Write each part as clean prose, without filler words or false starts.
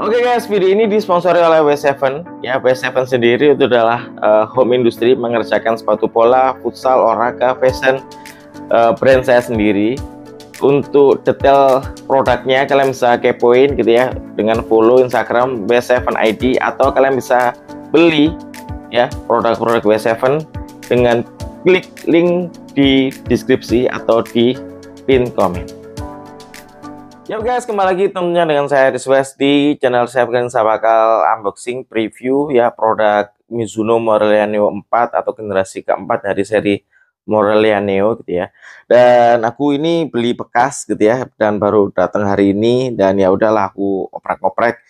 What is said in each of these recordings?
Oke guys, video ini disponsori oleh W7. Ya, W7 sendiri itu adalah home industry, mengerjakan sepatu bola, futsal, olahraga, fashion, brand saya sendiri. Untuk detail produknya kalian bisa kepoin gitu ya, dengan follow Instagram W7ID, atau kalian bisa beli ya produk-produk W7 dengan klik link di deskripsi atau di pin komen. Ya guys, kembali lagi tentunya dengan saya Rizwes di channel saya. Saya bakal unboxing preview ya produk Mizuno Morelia Neo 4 atau generasi keempat dari seri Morelia Neo gitu ya. Dan aku ini beli bekas gitu ya, dan baru datang hari ini, dan ya udahlah aku oprek-oprek,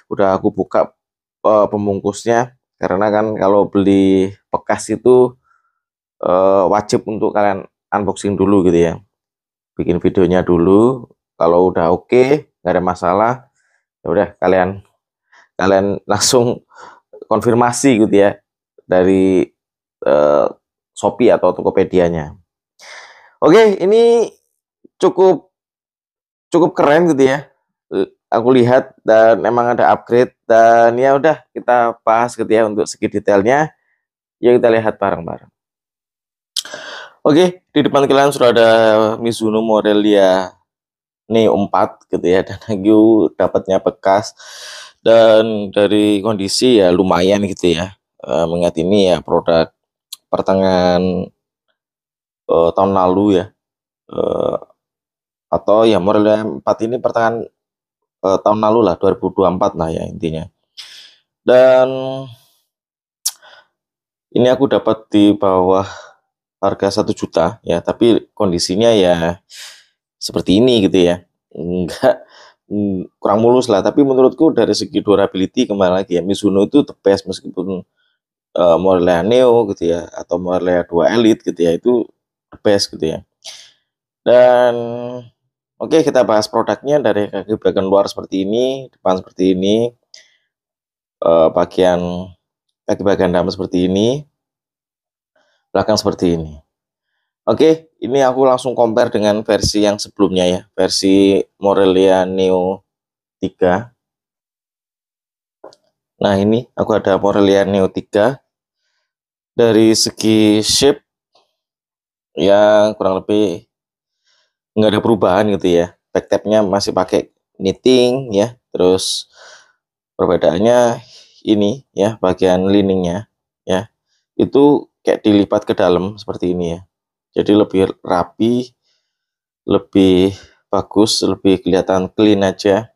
udah aku buka pembungkusnya, karena kan kalau beli bekas itu wajib untuk kalian unboxing dulu gitu ya, bikin videonya dulu. Kalau udah oke, nggak ada masalah, ya udah kalian langsung konfirmasi gitu ya dari Shopee atau Tokopedia-nya. Oke, ini cukup keren gitu ya. Aku lihat dan emang ada upgrade, dan ya udah kita bahas gitu ya untuk segi detailnya. Yuk kita lihat bareng-bareng. Oke, di depan kalian sudah ada Mizuno Morelia Neo 4 gitu ya, dan aku dapatnya bekas, dan dari kondisi ya lumayan gitu ya, mengingat ini ya produk pertengahan tahun lalu ya, atau ya Morelia 4 ini pertengahan tahun lalu lah, 2024 lah ya intinya. Dan ini aku dapat di bawah harga 1 juta ya, tapi kondisinya ya seperti ini gitu ya, enggak kurang mulus lah. Tapi menurutku dari segi durability, kembali lagi ya, Mizuno itu the best, meskipun Morelia Neo gitu ya atau Morelia 2 Elite gitu ya, itu the best gitu ya. Dan oke, kita bahas produknya. Dari kaki bagian luar seperti ini, depan seperti ini, bagian kaki bagian dalam seperti ini, belakang seperti ini. Oke, ini aku langsung compare dengan versi yang sebelumnya ya, versi Morelia Neo 3. Nah, ini aku ada Morelia Neo 3. Dari segi shape ya kurang lebih nggak ada perubahan gitu ya. Back tabnya masih pakai knitting ya. Terus perbedaannya ini ya, bagian liningnya ya, itu kayak dilipat ke dalam seperti ini ya. Jadi lebih rapi, lebih bagus, lebih kelihatan clean aja.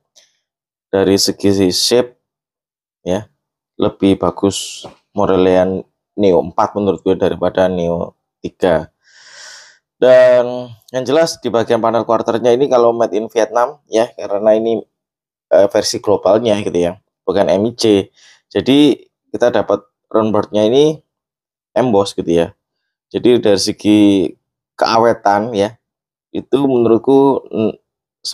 Dari segi shape ya, lebih bagus Morelia Neo 4 menurut gue daripada Neo 3. Dan yang jelas di bagian panel quarternya ini kalau made in Vietnam ya, karena ini versi globalnya gitu ya, bukan MIC. Jadi kita dapat roundboardnya ini emboss gitu ya. Jadi dari segi keawetan ya, itu menurutku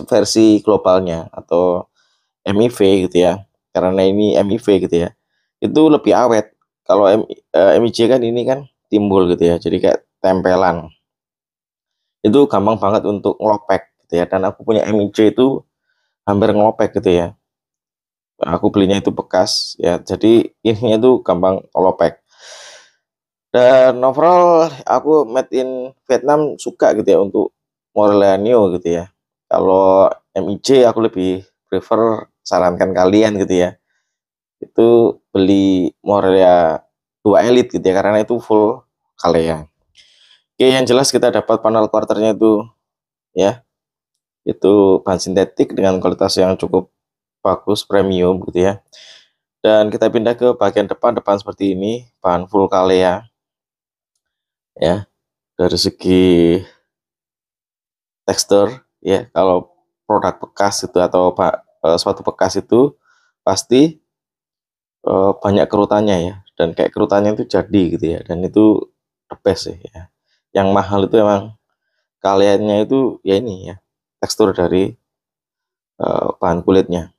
versi globalnya atau MIV gitu ya, karena ini MIV gitu ya, itu lebih awet. Kalau MIC kan ini kan timbul gitu ya, jadi kayak tempelan, itu gampang banget untuk ngelopek gitu ya. Dan aku punya MIC itu hampir ngelopek gitu ya, aku belinya itu bekas ya, jadi ininya tuh gampang ngelopek. Dan overall aku made in Vietnam suka gitu ya untuk Morelia Neo gitu ya. Kalau MIC aku lebih prefer, sarankan kalian gitu ya, itu beli Morelia 2 Elite gitu ya, karena itu full Kalea. Oke, yang jelas kita dapat panel quarternya itu ya, itu bahan sintetik dengan kualitas yang cukup bagus, premium gitu ya. Dan kita pindah ke bagian depan seperti ini, bahan full Kalea ya. Dari segi tekstur ya, kalau produk bekas itu atau suatu bekas itu pasti banyak kerutannya ya, dan kayak kerutannya itu jadi gitu ya, dan itu the best ya. Yang mahal itu emang kaliannya itu ya, ini ya, tekstur dari bahan kulitnya.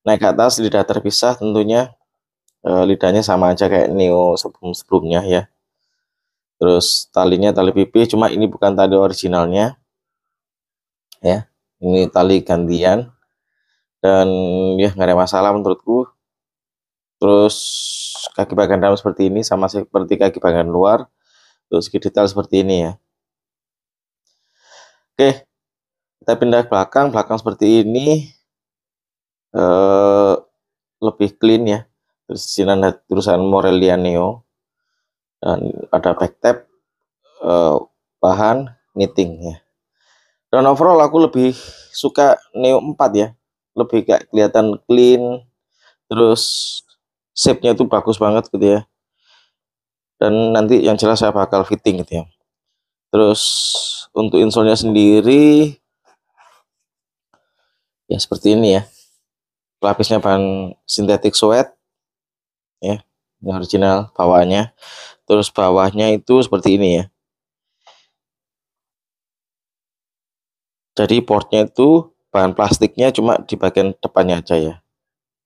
Naik ke atas, lidah terpisah tentunya, lidahnya sama aja kayak Neo sebelumnya ya. Terus talinya tali pipih, cuma ini bukan tali originalnya ya, ini tali gantian. dan ya nggak ada masalah menurutku. Terus kaki bagian dalam seperti ini sama seperti kaki bagian luar, terus segi detail seperti ini ya. Oke, kita pindah ke belakang. Belakang seperti ini, lebih clean ya. Terus di sini ada tulisan Morelia Neo dan ada back tab, bahan knitting ya. Dan overall aku lebih suka Neo 4 ya, lebih kayak kelihatan clean, terus shape-nya itu bagus banget gitu ya. Dan nanti yang jelas saya bakal fitting gitu ya. Terus untuk insole-nya sendiri ya seperti ini ya. Lapisnya bahan sintetik suede ya, yang original bawahnya. Terus bawahnya itu seperti ini ya. Jadi portnya itu bahan plastiknya cuma di bagian depannya aja ya.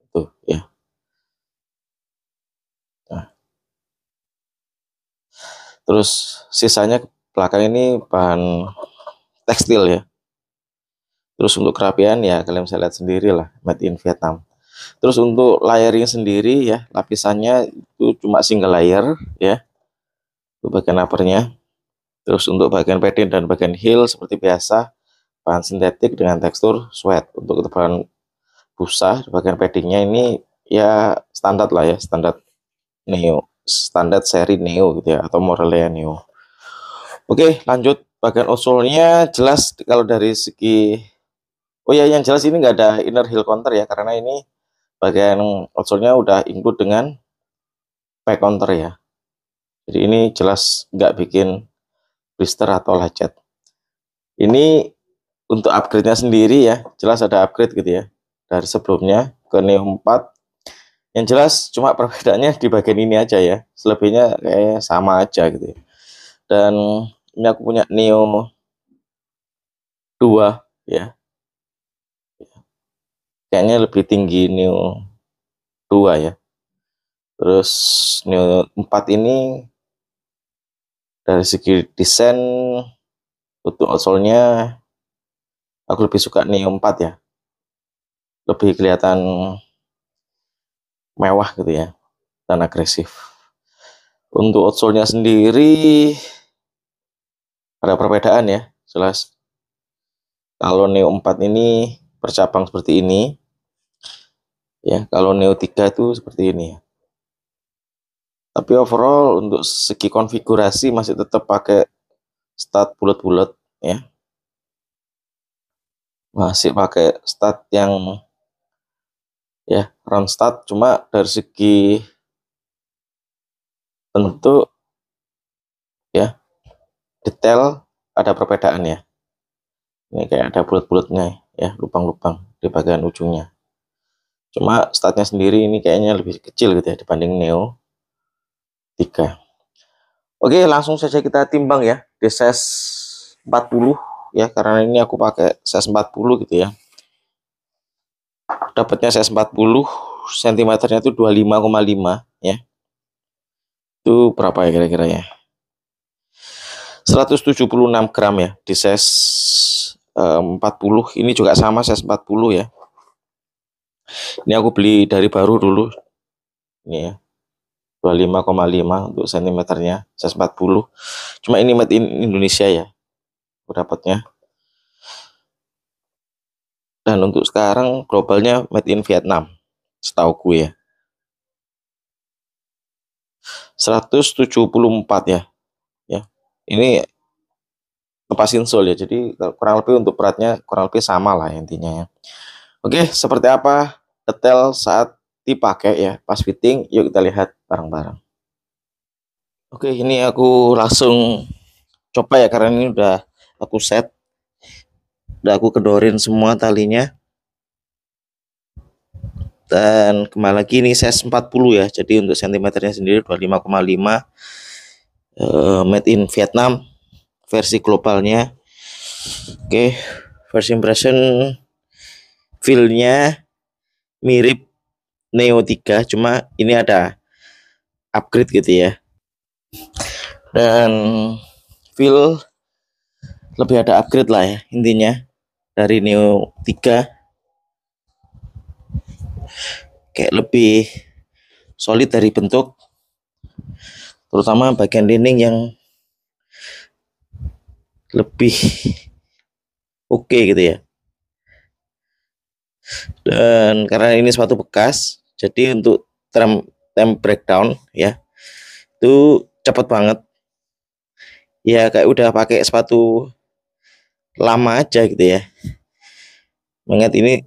Tuh ya. Nah, terus sisanya ke belakang ini bahan tekstil ya. Terus untuk kerapian ya kalian bisa lihat sendiri lah, made in Vietnam. Terus untuk layering sendiri ya, lapisannya itu cuma single layer ya. Untuk bagian uppernya. Terus untuk bagian padding dan bagian heel seperti biasa, bahan sintetik dengan tekstur suede. Untuk ketebalan busa di bagian paddingnya ini ya standar lah ya, standar Neo, standar seri Neo gitu ya, atau Morelia Neo. Oke, lanjut bagian outsole-nya jelas kalau dari segi, oh ya yang jelas ini nggak ada inner heel counter ya, karena ini bagian outsole-nya udah include dengan back counter ya. Jadi ini jelas nggak bikin blister atau lecet. Ini untuk upgrade-nya sendiri ya, jelas ada upgrade gitu ya. Dari sebelumnya ke Neo 4. Yang jelas cuma perbedaannya di bagian ini aja ya. Selebihnya kayak sama aja gitu ya. Dan ini aku punya Neo 2 ya. Kayaknya lebih tinggi Neo 2 ya. Terus Neo 4 ini dari segi desain untuk outsole-nya aku lebih suka Neo 4 ya. Lebih kelihatan mewah gitu ya dan agresif. Untuk outsole-nya sendiri ada perbedaan ya, jelas. Kalau Neo 4 ini bercabang seperti ini ya, kalau Neo 3 itu seperti ini ya. Tapi overall untuk segi konfigurasi masih tetap pakai stud bulat-bulat ya. Masih pakai stud yang ya round stud, cuma dari segi bentuk ya, detail ada perbedaan ya. Ini kayak ada bulat-bulatnya ya, lubang-lubang di bagian ujungnya. Cuma statnya sendiri ini kayaknya lebih kecil gitu ya dibanding Neo 3. Oke, langsung saja kita timbang ya di size 40 ya, karena ini aku pakai size 40 gitu ya. Dapatnya size 40, cm-nya itu 25,5 ya. Itu berapa ya kira-kira ya? 176 gram ya di size 40. Ini juga sama size 40 ya. Ini aku beli dari baru dulu. Ini ya. 25,5 untuk cm-nya size 40. Cuma ini made in Indonesia ya. Aku dapatnya. Dan untuk sekarang globalnya made in Vietnam. Setahu gue ya. 174 ya. Ya. Ini lepas insole ya. Jadi kurang lebih untuk beratnya kurang lebih sama lah intinya ya. Oke, seperti apa detail saat dipakai ya pas fitting? Yuk kita lihat bareng-bareng. Oke, ini aku langsung coba ya, karena ini udah aku set, udah aku kedorin semua talinya. Dan kembali lagi ini size 40 ya. Jadi untuk cm-nya sendiri 25,5, made in Vietnam versi globalnya. Oke, first impression feel-nya mirip Neo 3, cuma ini ada upgrade gitu ya. Dan feel lebih ada upgrade lah ya intinya dari Neo 3. kayak lebih solid dari bentuk, terutama bagian dinding yang lebih oke gitu ya. Dan karena ini sepatu bekas, jadi untuk time breakdown ya itu cepet banget ya, kayak udah pakai sepatu lama aja gitu ya. Mengingat ini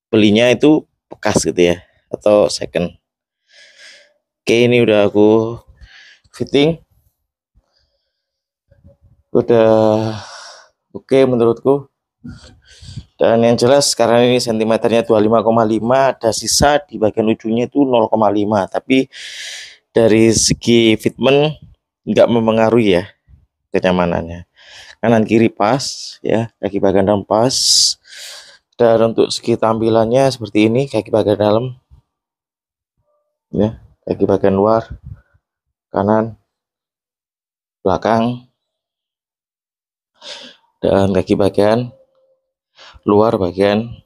belinya itu bekas gitu ya, atau second. Oke, ini udah aku fitting, udah oke menurutku. Dan yang jelas sekarang ini sentimeternya 25,5, ada sisa di bagian ujungnya itu 0,5. Tapi dari segi fitment nggak mempengaruhi ya kenyamanannya. Kanan kiri pas ya, kaki bagian dalam pas. Dan untuk segi tampilannya seperti ini, kaki bagian dalam ya, kaki bagian luar, kanan, belakang, dan kaki bagian luar bagian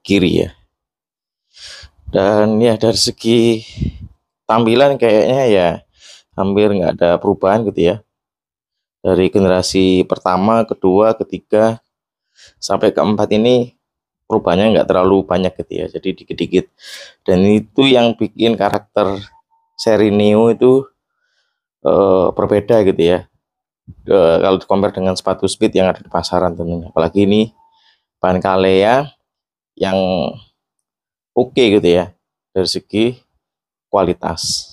kiri ya. Dan ya dari segi tampilan kayaknya ya hampir nggak ada perubahan gitu ya, dari generasi pertama, kedua, ketiga sampai keempat ini perubahannya nggak terlalu banyak gitu ya, jadi dikit-dikit. Dan itu yang bikin karakter seri Neo itu berbeda gitu ya, kalau di compare dengan sepatu speed yang ada di pasaran tentunya. Apalagi ini bahan Kalea yang oke gitu ya dari segi kualitas.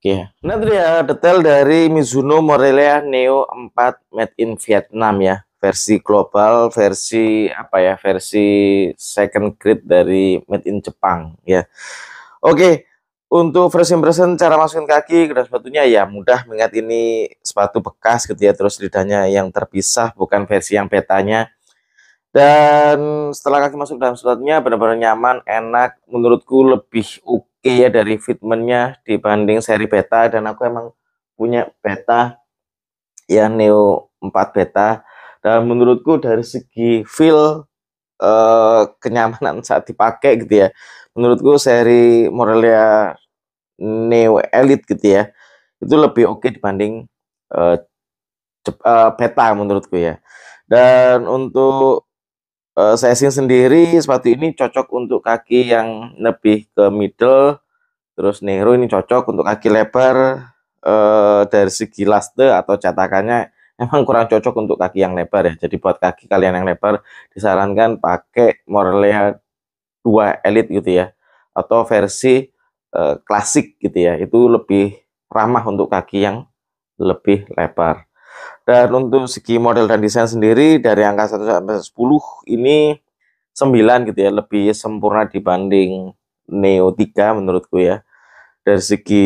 Oke. Nah itu ya detail dari Mizuno Morelia Neo 4 made in Vietnam ya, versi global, versi apa ya, versi second grade dari made in Jepang ya. Oke, untuk first impression cara masukin kaki ke dalam sepatunya ya mudah, mengingat ini sepatu bekas gitu ya, terus lidahnya yang terpisah, bukan versi yang betanya. Dan setelah kaki masuk dalam sepatunya benar-benar nyaman, enak, menurutku lebih oke ya dari fitmentnya dibanding seri beta. Dan aku emang punya beta ya, Neo 4 beta, dan menurutku dari segi feel kenyamanan saat dipakai gitu ya, menurutku seri Morelia Neo Elite gitu ya itu lebih oke dibanding beta menurutku ya. Dan untuk sizing sendiri, sepatu ini cocok untuk kaki yang lebih ke middle, terus Nero ini cocok untuk kaki lebar. Dari segi laste atau catakannya emang kurang cocok untuk kaki yang lebar ya, jadi buat kaki kalian yang lebar disarankan pakai Morelia 2 Elite gitu ya, atau versi klasik gitu ya, itu lebih ramah untuk kaki yang lebih lebar. Dan untuk segi model dan desain sendiri, dari angka 1 sampai 10 ini 9 gitu ya, lebih sempurna dibanding Neo 3 menurutku ya. Dari segi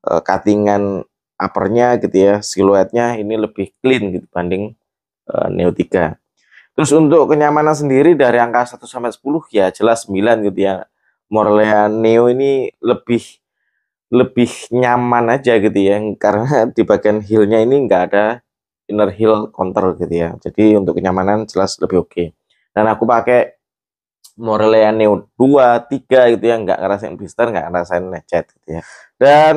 cuttingan uppernya gitu ya, siluetnya ini lebih clean gitu dibanding Neo 3. Terus untuk kenyamanan sendiri dari angka 1 sampai 10 ya jelas 9 gitu ya. Morelia Neo ini lebih lebih nyaman aja gitu ya, karena di bagian heel-nya ini nggak ada inner heel counter gitu ya. Jadi untuk kenyamanan jelas lebih oke. Dan aku pakai Morelia Neo 2, 3 gitu ya, nggak ngerasain blister, nggak ngerasain lecet gitu ya. Dan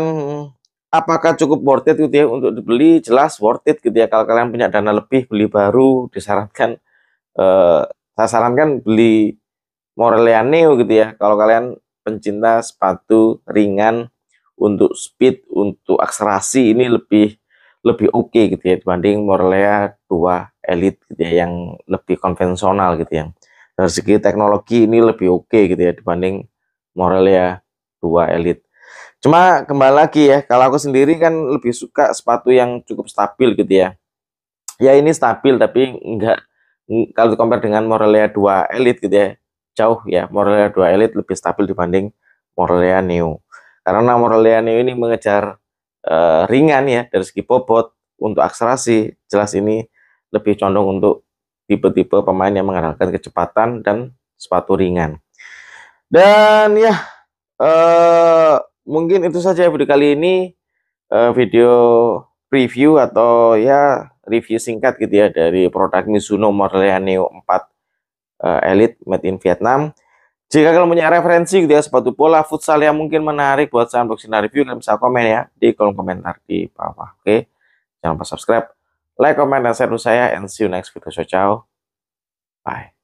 apakah cukup worth it gitu ya untuk dibeli? Jelas worth it gitu ya. Kalau kalian punya dana lebih, beli baru, disarankan saya sarankan beli Morelia Neo gitu ya. Kalau kalian pencinta sepatu ringan untuk speed, untuk akselerasi, ini lebih oke gitu ya dibanding Morelia 2 Elite gitu ya, yang lebih konvensional gitu ya. Dari segi teknologi ini lebih oke gitu ya dibanding Morelia 2 Elite. Cuma kembali lagi ya, kalau aku sendiri kan lebih suka sepatu yang cukup stabil gitu ya. Ya ini stabil tapi enggak, kalau compare dengan Morelia 2 Elite gitu ya, jauh ya, Morelia 2 Elite lebih stabil dibanding Morelia Neo. Karena Morelia Neo ini mengejar ringan ya dari segi bobot. Untuk akselerasi jelas ini lebih condong untuk tipe-tipe pemain yang mengandalkan kecepatan dan sepatu ringan. Dan ya mungkin itu saja video kali ini, video review atau ya review singkat gitu ya dari produk Mizuno Morelia Neo 4 Elite made in Vietnam. Jika kalian punya referensi gitu ya, sepatu bola futsal yang mungkin menarik buat saya unboxing dan review, kalian bisa komen ya di kolom komentar di bawah. Oke, jangan lupa subscribe, like, comment, dan share saya, and see you next video. Ciao, ciao. Bye.